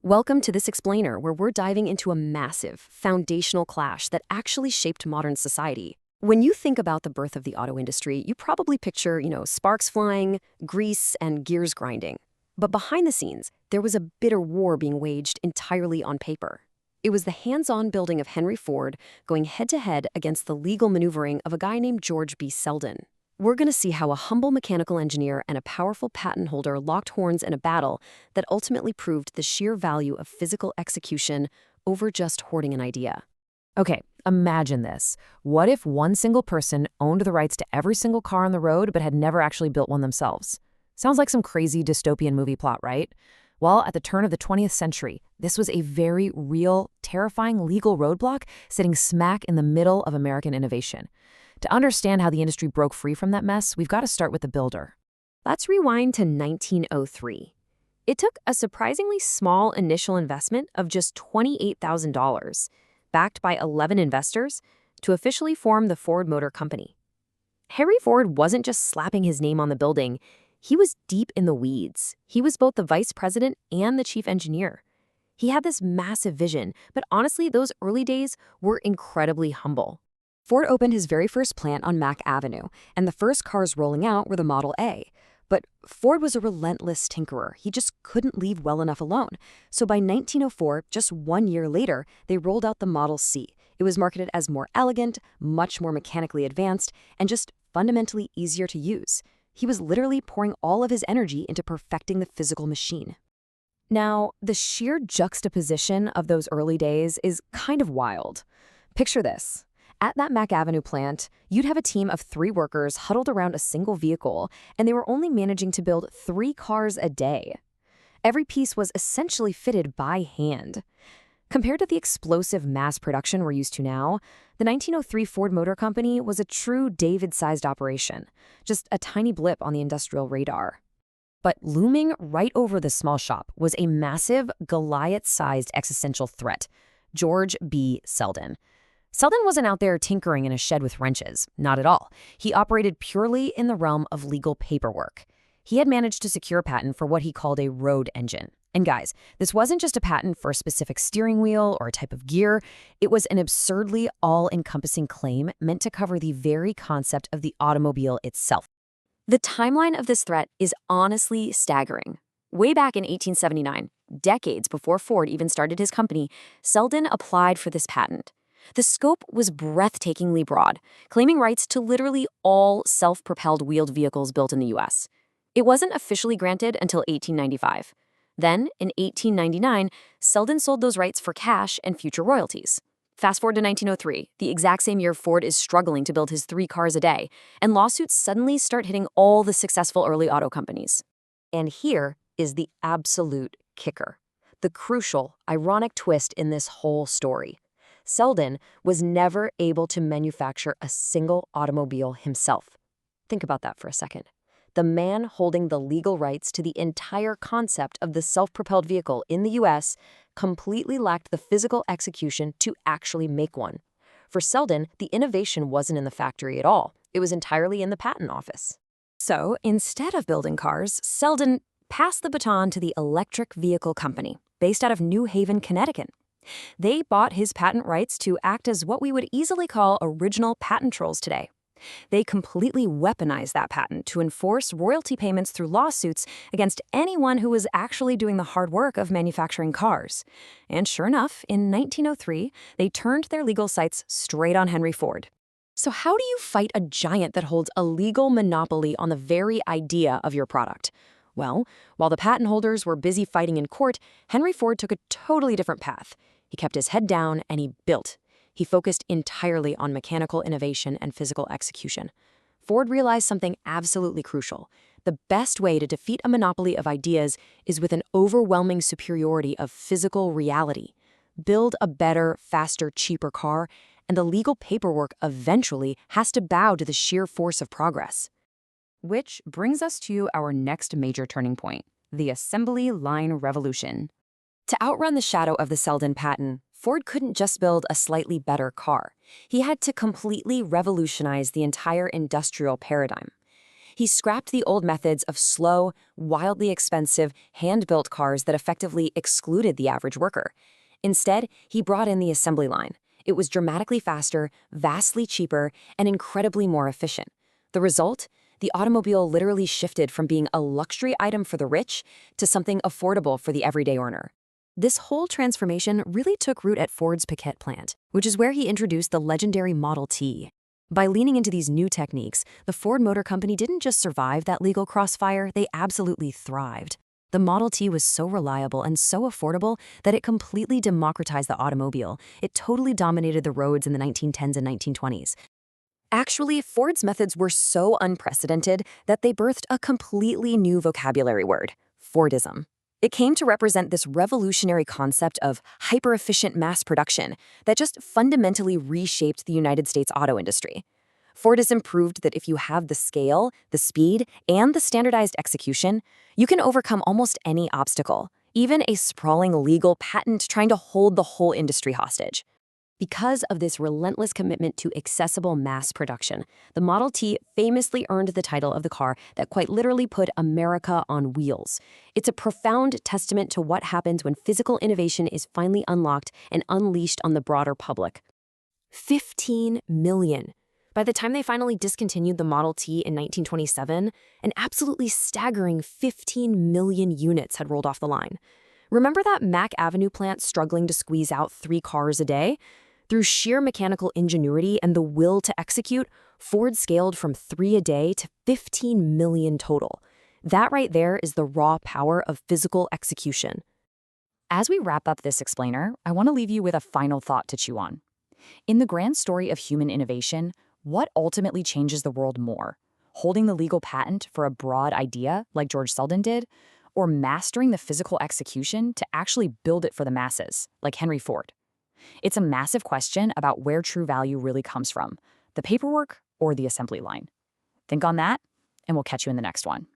Welcome to this explainer where we're diving into a massive, foundational clash that actually shaped modern society. When you think about the birth of the auto industry, you probably picture, sparks flying, grease, and gears grinding. But behind the scenes, there was a bitter war being waged entirely on paper. It was the hands-on building of Henry Ford going head-to-head against the legal maneuvering of a guy named George B. Selden. We're going to see how a humble mechanical engineer and a powerful patent holder locked horns in a battle that ultimately proved the sheer value of physical execution over just hoarding an idea. Okay, imagine this. What if one single person owned the rights to every single car on the road but had never actually built one themselves? Sounds like some crazy dystopian movie plot, right? Well, at the turn of the 20th century, this was a very real, terrifying legal roadblock sitting smack in the middle of American innovation. To understand how the industry broke free from that mess, we've got to start with the builder. Let's rewind to 1903. It took a surprisingly small initial investment of just $28,000, backed by 11 investors, to officially form the Ford Motor Company. Henry Ford wasn't just slapping his name on the building. He was deep in the weeds. He was both the vice president and the chief engineer. He had this massive vision, but honestly, those early days were incredibly humble. Ford opened his very first plant on Mack Avenue, and the first cars rolling out were the Model A. But Ford was a relentless tinkerer. He just couldn't leave well enough alone. So by 1904, just 1 year later, they rolled out the Model C. It was marketed as more elegant, much more mechanically advanced, and just fundamentally easier to use. He was literally pouring all of his energy into perfecting the physical machine. Now, the sheer juxtaposition of those early days is kind of wild. Picture this. At that Mack Avenue plant, you'd have a team of 3 workers huddled around a single vehicle, and they were only managing to build 3 cars a day. Every piece was essentially fitted by hand. Compared to the explosive mass production we're used to now, the 1903 Ford Motor Company was a true David-sized operation, just a tiny blip on the industrial radar. But looming right over the small shop was a massive, Goliath-sized existential threat, George B. Selden. Selden wasn't out there tinkering in a shed with wrenches, not at all. He operated purely in the realm of legal paperwork. He had managed to secure a patent for what he called a road engine. And guys, this wasn't just a patent for a specific steering wheel or a type of gear. It was an absurdly all-encompassing claim meant to cover the very concept of the automobile itself. The timeline of this threat is honestly staggering. Way back in 1879, decades before Ford even started his company, Selden applied for this patent. The scope was breathtakingly broad, claiming rights to literally all self-propelled wheeled vehicles built in the U.S. It wasn't officially granted until 1895. Then, in 1899, Selden sold those rights for cash and future royalties. Fast forward to 1903, the exact same year Ford is struggling to build his 3 cars a day, and lawsuits suddenly start hitting all the successful early auto companies. And here is the absolute kicker, the crucial, ironic twist in this whole story. Selden was never able to manufacture a single automobile himself. Think about that for a second. The man holding the legal rights to the entire concept of the self-propelled vehicle in the U.S. completely lacked the physical execution to actually make one. For Selden, the innovation wasn't in the factory at all. It was entirely in the patent office. So, instead of building cars, Selden passed the baton to the Electric Vehicle Company, based out of New Haven, Connecticut. They bought his patent rights to act as what we would easily call original patent trolls today. They completely weaponized that patent to enforce royalty payments through lawsuits against anyone who was actually doing the hard work of manufacturing cars. And sure enough, in 1903, they turned their legal sights straight on Henry Ford. So how do you fight a giant that holds a legal monopoly on the very idea of your product? Well, while the patent holders were busy fighting in court, Henry Ford took a totally different path. He kept his head down and he built. He focused entirely on mechanical innovation and physical execution. Ford realized something absolutely crucial. The best way to defeat a monopoly of ideas is with an overwhelming superiority of physical reality. Build a better, faster, cheaper car, and the legal paperwork eventually has to bow to the sheer force of progress. Which brings us to our next major turning point, the assembly line revolution. To outrun the shadow of the Selden patent, Ford couldn't just build a slightly better car. He had to completely revolutionize the entire industrial paradigm. He scrapped the old methods of slow, wildly expensive, hand-built cars that effectively excluded the average worker. Instead, he brought in the assembly line. It was dramatically faster, vastly cheaper, and incredibly more efficient. The result? The automobile literally shifted from being a luxury item for the rich to something affordable for the everyday earner. This whole transformation really took root at Ford's Piquette plant, which is where he introduced the legendary Model T. By leaning into these new techniques, the Ford Motor Company didn't just survive that legal crossfire, they absolutely thrived. The Model T was so reliable and so affordable that it completely democratized the automobile. It totally dominated the roads in the 1910s and 1920s. Actually, Ford's methods were so unprecedented that they birthed a completely new vocabulary word: Fordism. It came to represent this revolutionary concept of hyper-efficient mass production that just fundamentally reshaped the United States auto industry. Fordism proved that if you have the scale, the speed, and the standardized execution, you can overcome almost any obstacle, even a sprawling legal patent trying to hold the whole industry hostage. Because of this relentless commitment to accessible mass production, the Model T famously earned the title of the car that quite literally put America on wheels. It's a profound testament to what happens when physical innovation is finally unlocked and unleashed on the broader public. 15 million. By the time they finally discontinued the Model T in 1927, an absolutely staggering 15 million units had rolled off the line. Remember that Mack Avenue plant struggling to squeeze out 3 cars a day? Through sheer mechanical ingenuity and the will to execute, Ford scaled from 3 a day to 15 million total. That right there is the raw power of physical execution. As we wrap up this explainer, I want to leave you with a final thought to chew on. In the grand story of human innovation, what ultimately changes the world more? Holding the legal patent for a broad idea, like George Selden did, or mastering the physical execution to actually build it for the masses, like Henry Ford? It's a massive question about where true value really comes from, the paperwork or the assembly line. Think on that, and we'll catch you in the next one.